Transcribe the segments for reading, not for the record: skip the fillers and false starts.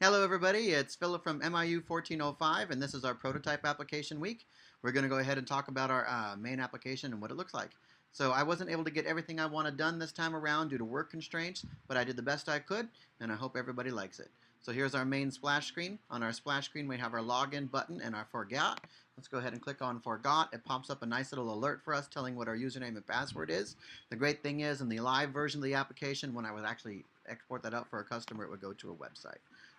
Hello everybody, it's Philip from MIU1405 and this is our prototype application week. We're going to go ahead and talk about our main application and what it looks like. So I wasn't able to get everything I wanted done this time around due to work constraints, but I did the best I could and I hope everybody likes it. So here's our main splash screen. On our splash screen we have our login button and our forgot. Let's go ahead and click on forgot. It pops up a nice little alert for us telling what our username and password is. The great thing is in the live version of the application, when I would actually export that out for a customer, it would go to a website.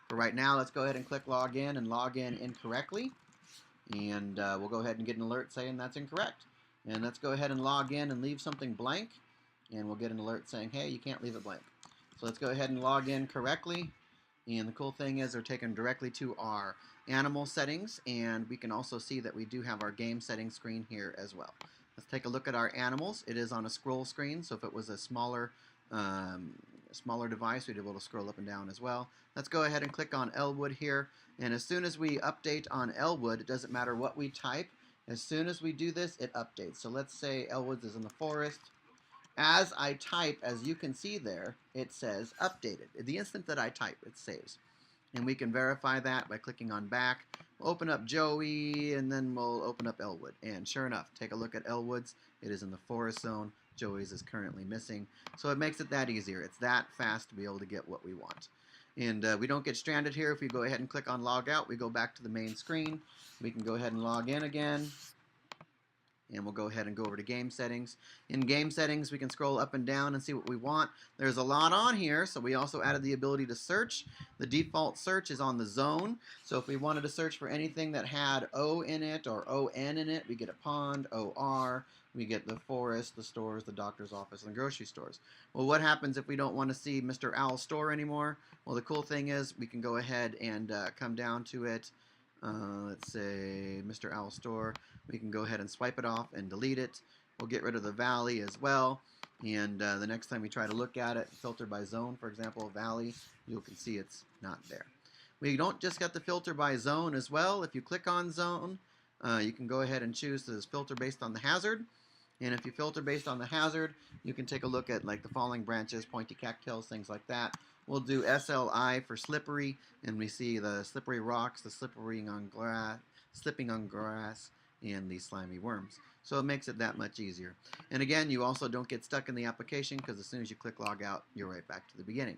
For right now, let's go ahead and click login and log in incorrectly. And we'll go ahead and get an alert saying that's incorrect. And let's go ahead and log in and leave something blank. And we'll get an alert saying, hey, you can't leave it blank. So let's go ahead and log in correctly. And the cool thing is they're taken directly to our animal settings. And we can also see that we do have our game settings screen here as well. Let's take a look at our animals. It is on a scroll screen, so if it was a smaller device, we'd be able to scroll up and down as well. Let's go ahead and click on Elwood here, and as soon as we update on Elwood, it doesn't matter what we type. As soon as we do this, it updates. So let's say Elwood is in the forest. As I type, as you can see there, it says updated. The instant that I type, it saves. And we can verify that by clicking on back. We'll open up Joey, and then we'll open up Elwood. And sure enough, take a look at Elwood's. It is in the forest zone. Joey's is currently missing. So it makes it that easier. It's that fast to be able to get what we want. And we don't get stranded here. If we go ahead and click on Logout, we go back to the main screen. We can go ahead and log in again. And we'll go ahead and go over to game settings. In game settings, we can scroll up and down and see what we want. There's a lot on here, so we also added the ability to search. The default search is on the zone. So if we wanted to search for anything that had O in it or ON in it, we get a pond, OR. We get the forest, the stores, the doctor's office, and the grocery stores. Well, what happens if we don't want to see Mr. Owl's store anymore? Well, the cool thing is we can go ahead and come down to it. Let's say Mr. Owl Store. We can go ahead and swipe it off and delete it. We'll get rid of the valley as well. And the next time we try to look at it, filter by zone, for example, valley, you can see it's not there. We don't just get the filter by zone as well. If you click on zone, you can go ahead and choose this filter based on the hazard. And if you filter based on the hazard, you can take a look at like the falling branches, pointy cattails, things like that. We'll do SLI for slippery, and we see the slippery rocks, the slipping on grass, and the slimy worms. So it makes it that much easier. And again, you also don't get stuck in the application because as soon as you click log out, you're right back to the beginning.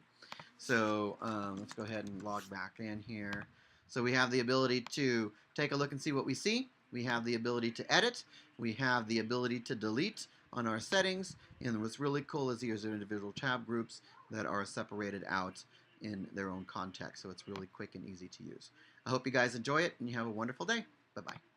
So let's go ahead and log back in here. So we have the ability to take a look and see what we see. We have the ability to edit. We have the ability to delete on our settings. And what's really cool is these are individual tab groups that are separated out in their own context. So it's really quick and easy to use. I hope you guys enjoy it and you have a wonderful day. Bye-bye.